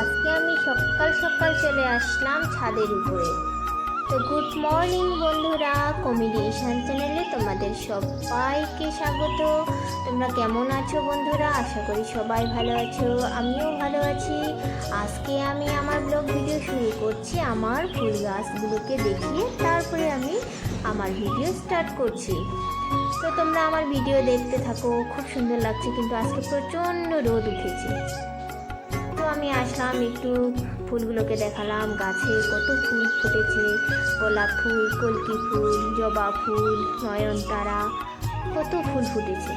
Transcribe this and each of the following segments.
আজকে আমি সকাল সকাল চলে আসলাম ছাদের উপরে। তো গুড মর্নিং বন্ধুরা, কমেডিয়েশন চ্যানেলে তোমাদের সবাইকে স্বাগত। তোমরা কেমন আছো বন্ধুরা? আশা করি সবাই ভালো আছো, আমিও ভালো আছি। আজকে আমি আমার ব্লগ ভিডিও শুরু করছি আমার ফুল গাছগুলোকে দেখিয়ে, তারপরে আমি আমার ভিডিও স্টার্ট করছি। তো তোমরা আমার ভিডিও দেখতে থাকো, খুব সুন্দর লাগছে, কিন্তু আজকে প্রচণ্ড রোদ উঠেছে। তো আমি আসলাম, একটু ফুলগুলোকে দেখালাম, গাছে কত ফুল ফুটেছে, গোলাপ ফুল, কলকি ফুল, জবা ফুল, নয়নতারা, কত ফুল ফুটেছে।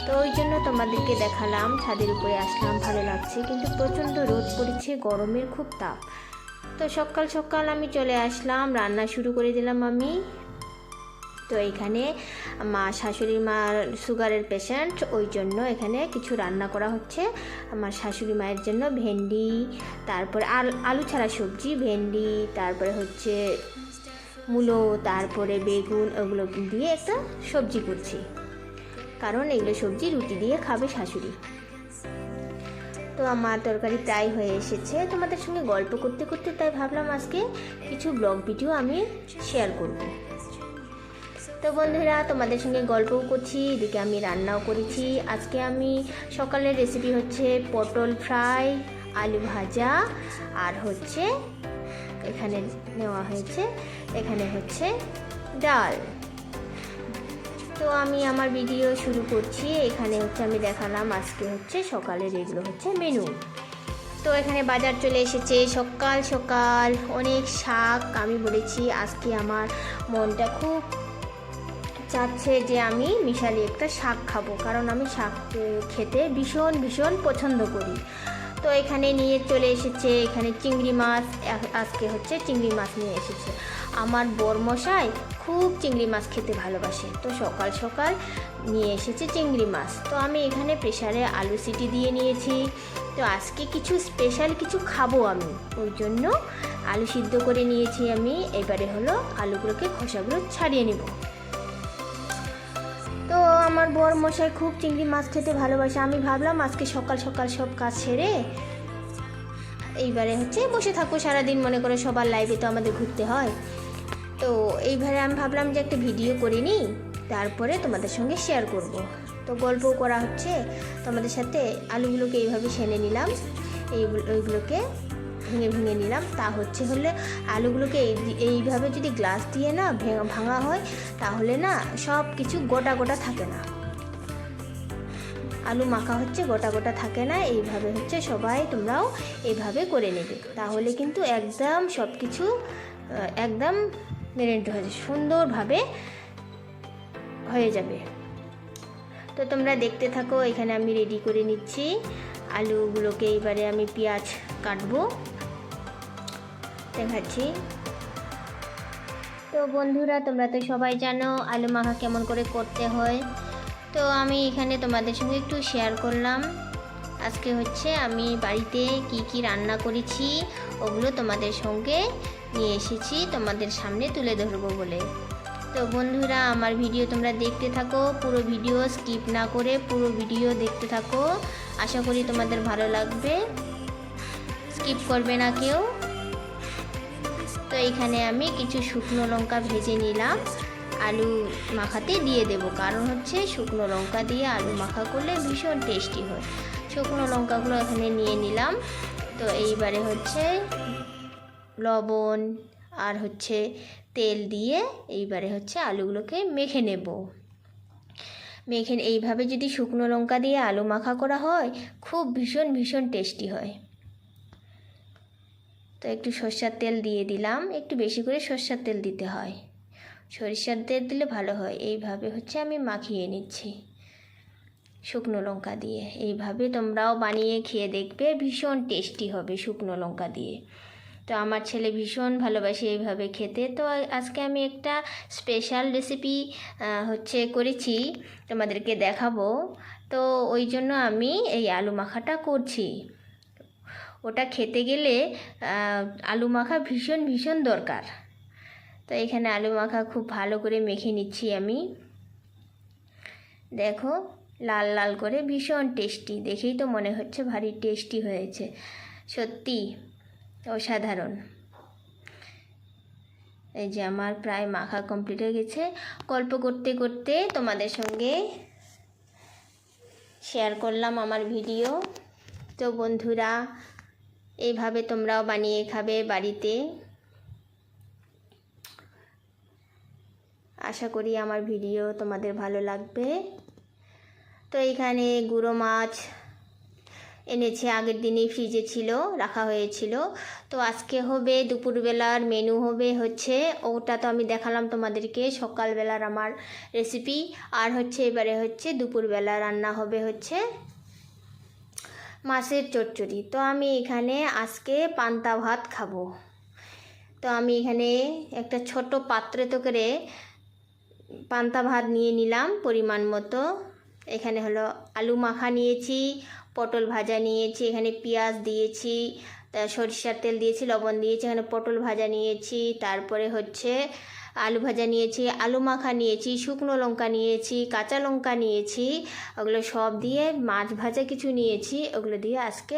তো ওই জন্য তোমাদেরকে দেখালাম, ছাদের উপরে আসলাম, ভালো লাগছে, কিন্তু প্রচণ্ড রোদ পড়েছে, গরমের খুব তাপ। তো সকাল সকাল আমি চলে আসলাম, রান্না শুরু করে দিলাম আমি। তো এখানে শাশুড়ি মার সুগারের পেশেন্ট, ওই জন্য এখানে কিছু রান্না করা হচ্ছে আমার শাশুড়ি মায়ের জন্য। ভেন্ডি, তারপরে আলু ছাড়া সবজি, ভেন্ডি, তারপরে হচ্ছে মূলো, তারপরে বেগুন, ওগুলো দিয়ে একটা সবজি করছি, কারণ এগুলো সবজি রুটি দিয়ে খাবে শাশুড়ি। তো আমার তরকারি প্রায় হয়ে এসেছে, তোমাদের সঙ্গে গল্প করতে করতে তাই ভাবলাম আজকে কিছু ব্লগ ভিডিও আমি শেয়ার করব। তো বন্ধুরা, তোমাদের সঙ্গে গল্পও করছি, এদিকে আমি রান্নাও করেছি। আজকে আমি সকালের রেসিপি হচ্ছে পটল ফ্রাই, আলু ভাজা, আর হচ্ছে এখানে নেওয়া হয়েছে, এখানে হচ্ছে ডাল। তো আমি আমার ভিডিও শুরু করছি। এখানে হচ্ছে আমি দেখালাম আজকে হচ্ছে সকালের এগুলো হচ্ছে মেনু। তো এখানে বাজার চলে এসেছে সকাল সকাল, অনেক শাক। আমি বলেছি আজকে আমার মনটা খুব চাচ্ছে যে আমি মিশালি একটা শাক খাবো, কারণ আমি শাক খেতে ভীষণ ভীষণ পছন্দ করি। তো এখানে নিয়ে চলে এসেছে, এখানে চিংড়ি মাছ, আজকে হচ্ছে চিংড়ি মাছ নিয়ে এসেছে। আমার বরমশাই খুব চিংড়ি মাছ খেতে ভালোবাসে, তো সকাল সকাল নিয়ে এসেছে চিংড়ি মাছ। তো আমি এখানে প্রেসারে আলু সিটি দিয়ে নিয়েছি। তো আজকে কিছু স্পেশাল কিছু খাবো আমি, ওই জন্য আলু সিদ্ধ করে নিয়েছি আমি। এবারে হলো আলুগুলোকে খোসাগুলো ছাড়িয়ে নেব। তো আমার বর মশাই খুব চিংড়ি মাছ খেতে ভালোবাসে। আমি ভাবলাম আজকে সকাল সকাল সব কাজ সেরে এইবারে হচ্ছে বসে থাকবো সারাদিন, মনে করে সবার লাইভে তো আমাদের ঘুরতে হয়। তো এইবারে আমি ভাবলাম যে একটা ভিডিও করে নিই, তারপরে তোমাদের সঙ্গে শেয়ার করব। তো গল্প করা হচ্ছে তোমাদের সাথে। আলুগুলোকে এইভাবে সেনে নিলাম, ওইগুলোকে ভেঙে ভেঙে নিলাম। তা হলে আলুগুলোকে এইভাবে যদি গ্লাস দিয়ে না ভাঙা হয়, তাহলে না সব কিছু গোটা গোটা থাকে না, আলু মাখা হচ্ছে গোটা গোটা থাকে না। এইভাবে হচ্ছে সবাই তোমরাও এইভাবে করে নেবে, তাহলে কিন্তু একদম সব কিছু একদম মেরিনেট হয়ে যাবে, সুন্দরভাবে হয়ে যাবে। তো তোমরা দেখতে থাকো, এখানে আমি রেডি করে নিচ্ছি আলুগুলোকে। এবারে আমি পেঁয়াজ কাটবো, দেখাচ্ছি। তো বন্ধুরা, তোমরা তো সবাই জানো আলু মাখা কেমন করে করতে হয়। তো আমি এখানে তোমাদের সঙ্গে একটু শেয়ার করলাম। আজকে হচ্ছে আমি বাড়িতে কি কি রান্না করেছি, ওগুলো তোমাদের সঙ্গে নিয়ে এসেছি, তোমাদের সামনে তুলে ধরবো বলে। তো বন্ধুরা, আমার ভিডিও তোমরা দেখতে থাকো, পুরো ভিডিও স্কিপ না করে পুরো ভিডিও দেখতে থাকো। আশা করি তোমাদের ভালো লাগবে, স্কিপ করবে না কেউ। তো এখানে আমি কিছু শুকনো লঙ্কা ভেজে নিলাম, আলু মাখাতে দিয়ে দেব, কারণ হচ্ছে শুকনো লঙ্কা দিয়ে আলু মাখা করলে ভীষণ টেস্টি হয়। শুকনো লঙ্কাগুলো এখানে নিয়ে নিলাম। তো এইবারে হচ্ছে লবণ আর হচ্ছে তেল দিয়ে এইবারে হচ্ছে আলুগুলোকে মেখে নেব। এইভাবে যদি শুকনো লঙ্কা দিয়ে আলু মাখা করা হয়, খুব ভীষণ ভীষণ টেস্টি হয়। তো একটু সরষের তেল দিয়ে দিলাম, একটু বেশি করে সরষের তেল দিতে হয়, সরিষার তেল দিলে ভালো হয়। এইভাবে হচ্ছে আমি মাখিয়ে নিচ্ছি শুকনো লঙ্কা দিয়ে। এইভাবে তোমরাও বানিয়ে খেয়ে দেখবে, ভীষণ টেস্টি হবে শুকনো লঙ্কা দিয়ে। তো আমার ছেলে ভীষণ ভালোবাসে এইভাবে খেতে। তো আজকে আমি একটা স্পেশাল রেসিপি হচ্ছে করেছি, তোমাদেরকে দেখাবো। তো ওই জন্য আমি এই আলু মাখাটা করছি। ওটা খেতে গেলে আলু মাখা ভীষণ ভীষণ দরকার। তো এখানে আলু মাখা খুব ভালো করে মেখে নিচ্ছি আমি। দেখো লাল লাল করে, ভীষণ টেস্টি। দেখেই তো মনে হচ্ছে ভারী টেস্টি হয়েছে, সত্যি অসাধারণ। এই যে আমার প্রায় মাখা কমপ্লিট হয়ে গেছে। গল্প করতে করতে তোমাদের সঙ্গে শেয়ার করলাম আমার ভিডিও। তো বন্ধুরা, এইভাবে তোমরাও বানিয়ে খাবে বাড়িতে। আশা করি আমার ভিডিও তোমাদের ভালো লাগবে। তো এইখানে গুঁড়ো মাছ এনেছে, আগের দিনই ফ্রিজে ছিল, রাখা হয়েছিল। তো আজকে হবে দুপুরবেলার মেনু হবে হচ্ছে, ওটা তো আমি দেখালাম তোমাদেরকে সকালবেলার আমার রেসিপি। আর হচ্ছে এবারে হচ্ছে দুপুরবেলা রান্না হবে হচ্ছে মাছের চচ্চড়ি। তো আমি এখানে আজকে পান্তা ভাত খাবো। তো আমি এখানে একটা ছোট পাত্রে তো করে পান্তা ভাত নিয়ে নিলাম পরিমাণ মতো। এখানে হলো আলু মাখা নিয়েছি, পটল ভাজা নিয়েছি, এখানে পেঁয়াজ দিয়েছি, সরিষার তেল দিয়েছি, লবণ দিয়েছি, এখানে পটল ভাজা নিয়েছি, তারপরে হচ্ছে আলু ভাজা নিয়েছি, আলু মাখা নিয়েছি, শুকনো লঙ্কা নিয়েছি, কাঁচা লঙ্কা নিয়েছি, ওগুলো সব দিয়ে মাছ ভাজা কিছু নিয়েছি। ওগুলো দিয়ে আজকে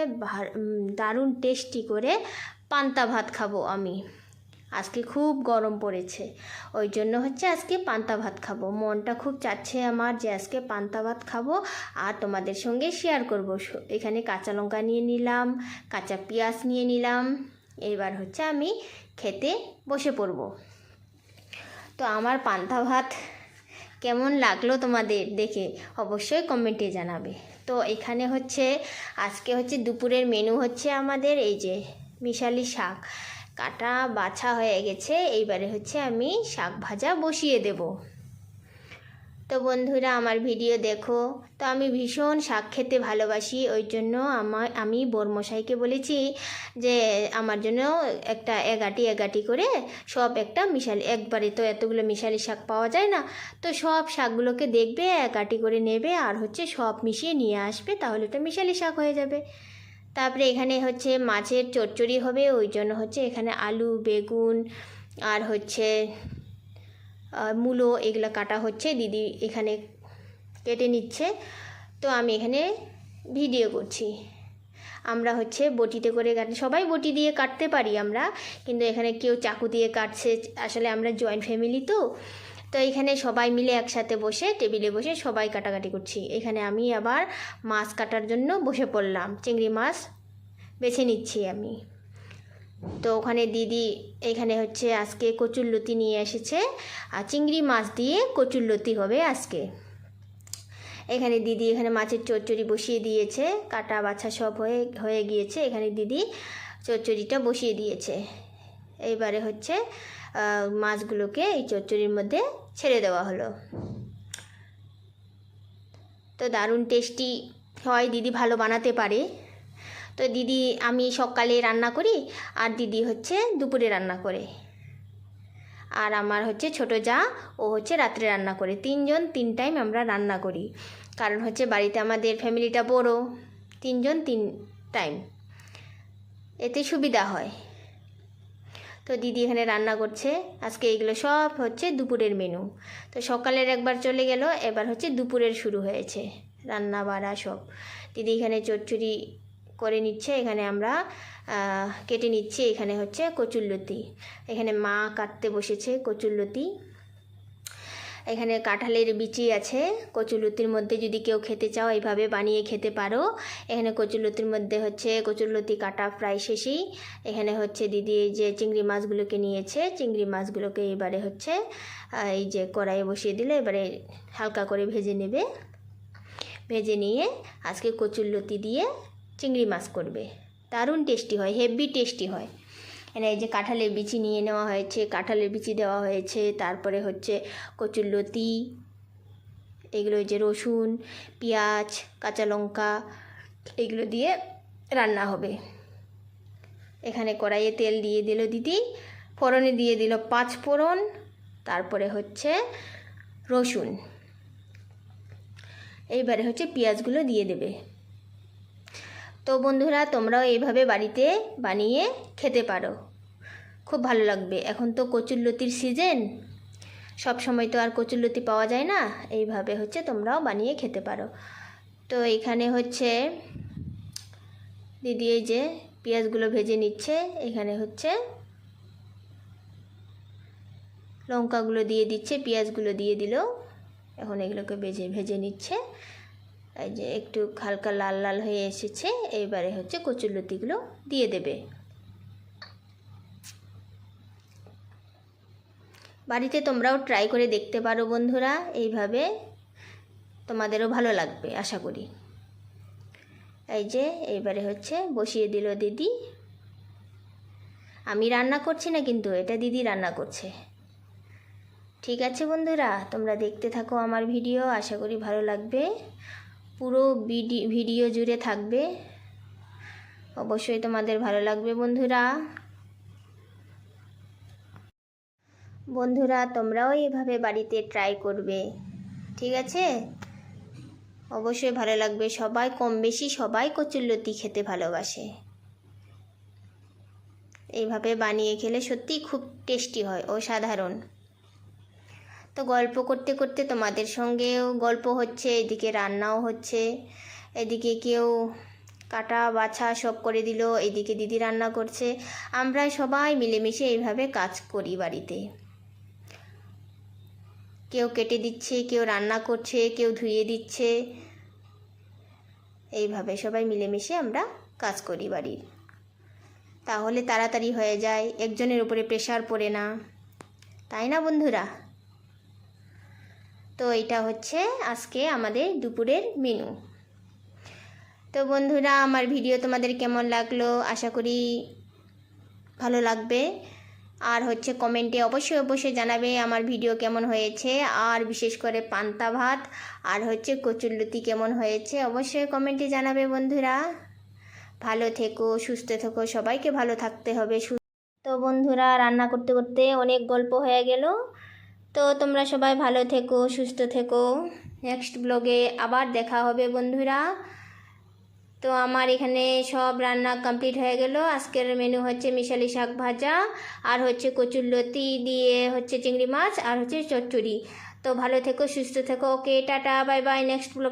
দারুণ টেস্টি করে পান্তা ভাত খাবো আমি। আজকে খুব গরম পড়েছে, ওই জন্য হচ্ছে আজকে পান্তা ভাত খাবো। মনটা খুব চাচ্ছে আমার যে আজকে পান্তা ভাত খাবো আর তোমাদের সঙ্গে শেয়ার করব। এখানে কাঁচা লঙ্কা নিয়ে নিলাম, কাঁচা পেঁয়াজ নিয়ে নিলাম। এবার হচ্ছে আমি খেতে বসে পড়ব। তো আমার পান্তা ভাত কেমন লাগলো তোমাদের দেখে অবশ্যই কমেন্টে জানাবে। তো এখানে হচ্ছে আজকে হচ্ছে দুপুরের মেনু হচ্ছে আমাদের এই যে মিশালি শাক কাটা বাছা হয়ে গেছে। এইবারে হচ্ছে আমি শাক ভাজা বসিয়ে দেব। তো বন্ধুরা আমার ভিডিও দেখো। তো আমি ভীষণ শাক খেতে ভালোবাসি, ওই জন্য আমি বরমশাইকে বলেছি যে আমার জন্য একটা এগাটি করে সব একটা মিশালি, একবারে তো এতগুলো মিশালি শাক পাওয়া যায় না, তো সব শাকগুলোকে দেখবে এগাটি করে নেবে আর হচ্ছে সব মিশিয়ে নিয়ে আসবে, তাহলে তো মিশালি শাক হয়ে যাবে। তারপরে এখানে হচ্ছে মাছের চচ্চড়ি হবে, ওই জন্য হচ্ছে এখানে আলু, বেগুন আর হচ্ছে মূলো এগুলো কাটা হচ্ছে, দিদি এখানে কেটে নিচ্ছে। তো আমি এখানে ভিডিও করছি। আমরা হচ্ছে বটিতে করে কাটি, সবাই বটি দিয়ে কাটতে পারি আমরা, কিন্তু এখানে কেউ চাকু দিয়ে কাটছে। আসলে আমরা জয়েন্ট ফ্যামিলি তো এখানে সবাই মিলে একসাথে বসে টেবিলে বসে সবাই কাটাকাটি করছি। এখানে আমি আবার মাছ কাটার জন্য বসে পড়লাম, চিংড়ি মাছ বেছে নিচ্ছি আমি। তো ওখানে দিদি এখানে হচ্ছে আজকে কচুরলতি নিয়ে এসেছে, আর চিংড়ি মাছ দিয়ে কচুরলতি হবে আজকে। এখানে দিদি এখানে মাছের চচ্চড়ি বসিয়ে দিয়েছে, কাটা বাছা সব হয়ে গিয়েছে। এখানে দিদি চচ্চড়িটা বসিয়ে দিয়েছে। এইবারে হচ্ছে মাছগুলোকে এই চচ্চড়ির মধ্যে ছেড়ে দেওয়া হলো। তো দারুণ টেস্টি হয়, দিদি ভালো বানাতে পারে। তো দিদি, আমি সকালে রান্না করি আর দিদি হচ্ছে দুপুরে রান্না করে, আর আমার হচ্ছে ছোটো যা, ও হচ্ছে রাত্রে রান্না করে। 3 জন 3 টাইম আমরা রান্না করি, কারণ হচ্ছে বাড়িতে আমাদের ফ্যামিলিটা বড়, 3 জন 3 টাইম, এতে সুবিধা হয়। তো দিদি এখানে রান্না করছে আজকে, এগুলো সব হচ্ছে দুপুরের মেনু। তো সকালের একবার চলে গেল, এবার হচ্ছে দুপুরের শুরু হয়েছে রান্না বাড়া সব। দিদি এখানে চচ্চড়ি করে নিচ্ছে, এখানে আমরা কেটে নিচ্ছি। এখানে হচ্ছে কচুরলতি, এখানে মা কাটতে বসেছে কচুরলতি। এখানে কাঁঠালের বিচি আছে, কচুরলতির মধ্যে যদি কেউ খেতে চাও এইভাবে বানিয়ে খেতে পারো। এখানে কচুরলতির মধ্যে হচ্ছে কচুরলতি কাটা প্রায় শেষেই। এখানে হচ্ছে দিদি যে চিংড়ি মাছগুলোকে নিয়েছে, চিংড়ি মাছগুলোকে এবারে হচ্ছে এই যে কড়াইয়ে বসিয়ে দিলে এবারে হালকা করে ভেজে নেবে। ভেজে নিয়ে আজকে কচুরলতি দিয়ে চিংড়ি মাছ করবে, দারুণ টেস্টি হয়, হেভি টেস্টি হয়। এখানে এই যে কাঁঠালের বিচি নিয়ে নেওয়া হয়েছে, কাঁঠালের বিচি দেওয়া হয়েছে, তারপরে হচ্ছে কচুরলতি, এগুলো যে রসুন, পেঁয়াজ, কাঁচা লঙ্কা এগুলো দিয়ে রান্না হবে। এখানে কড়াইয়ে তেল দিয়ে দিল দিদি, ফোড়নে দিয়ে দিল 5 ফোড়ন, তারপরে হচ্ছে রসুন, এইবারে হচ্ছে পেঁয়াজগুলো দিয়ে দেবে। তো বন্ধুরা, তোমরাও এইভাবে বাড়িতে বানিয়ে খেতে পারো, খুব ভালো লাগবে। এখন তো কচুরলতির সিজন, সব সময় তো আর কচুরলতি পাওয়া যায় না, এইভাবে হচ্ছে তোমরাও বানিয়ে খেতে পারো। তো এখানে হচ্ছে দিদি এই যে পেঁয়াজগুলো ভেজে নিচ্ছে, এখানে হচ্ছে লঙ্কাগুলো দিয়ে দিচ্ছে, পেঁয়াজগুলো দিয়ে দিল, এখন এগুলোকে ভেজে নিচ্ছে। এই যে একটু হালকা লাল লাল হয়ে এসেছে, এইবারে হচ্ছে কচুরলতিগুলো দিয়ে দেবে। বাড়িতে তোমরাও ট্রাই করে দেখতে পারো বন্ধুরা, এইভাবে তোমাদেরও ভালো লাগবে আশা করি। এই যে এইবারে হচ্ছে বসিয়ে দিল দিদি। আমি রান্না করছি না কিন্তু, এটা দিদি রান্না করছে। ঠিক আছে বন্ধুরা, তোমরা দেখতে থাকো আমার ভিডিও, আশা করি ভালো লাগবে। পুরো ভিডিও জুড়ে থাকবে, অবশ্যই তোমাদের ভালো লাগবে বন্ধুরা। বন্ধুরা তোমরাও এভাবে বাড়িতে ট্রাই করবে, ঠিক আছে? অবশ্যই ভালো লাগবে। সবাই কম বেশি সবাই কচুরলতি খেতে ভালোবাসে। এইভাবে বানিয়ে খেলে সত্যি খুব টেস্টি হয়, অসাধারণ। তো গল্প করতে করতে তোমাদের সঙ্গেও গল্প হচ্ছে, এদিকে রান্নাও হচ্ছে, এদিকে কেউ কাটা বাছা সব করে দিল, এদিকে দিদি রান্না করছে। আমরা সবাই মিলেমিশে এইভাবে কাজ করি বাড়িতে। কেউ কেটে দিচ্ছে, কেউ রান্না করছে, কেউ ধুয়ে দিচ্ছে, এইভাবে সবাই মিলেমিশে আমরা কাজ করি বাড়ির। তাহলে তাড়াতাড়ি হয়ে যায়, একজনের উপরে প্রেশার পড়ে না, তাই না বন্ধুরা? তো এটা হচ্ছে আজকে আমাদের দুপুরের মেনু। তো বন্ধুরা আমার ভিডিও তোমাদের কেমন লাগলো, আশা করি ভালো লাগবে। আর হচ্ছে কমেন্টে অবশ্যই জানাবে আমার ভিডিও কেমন হয়েছে, আর বিশেষ করে পান্তা ভাত আর হচ্ছে কচুরলতি কেমন হয়েছে অবশ্যই কমেন্টে জানাবে বন্ধুরা। ভালো থেকো, সুস্থ থেকো, সবাইকে ভালো থাকতে হবে। তো বন্ধুরা রান্না করতে করতে অনেক গল্প হয়ে গেল। তো তোমরা সবাই ভালো থেকো, সুস্থ থেকো। নেক্সট ব্লগে আবার দেখা হবে বন্ধুরা। তো আমার এখানে সব রান্না কমপ্লিট হয়ে গেল। আজকের মেনু হচ্ছে মিশালি শাক ভাজা, আর হচ্ছে কচুরলতি দিয়ে হচ্ছে চিংড়ি মাছ, আর হচ্ছে চচ্চড়ি। তো ভালো থেকো, সুস্থ থেকো। ওকে, টাটা, বাই বাই। নেক্সট ব্লগে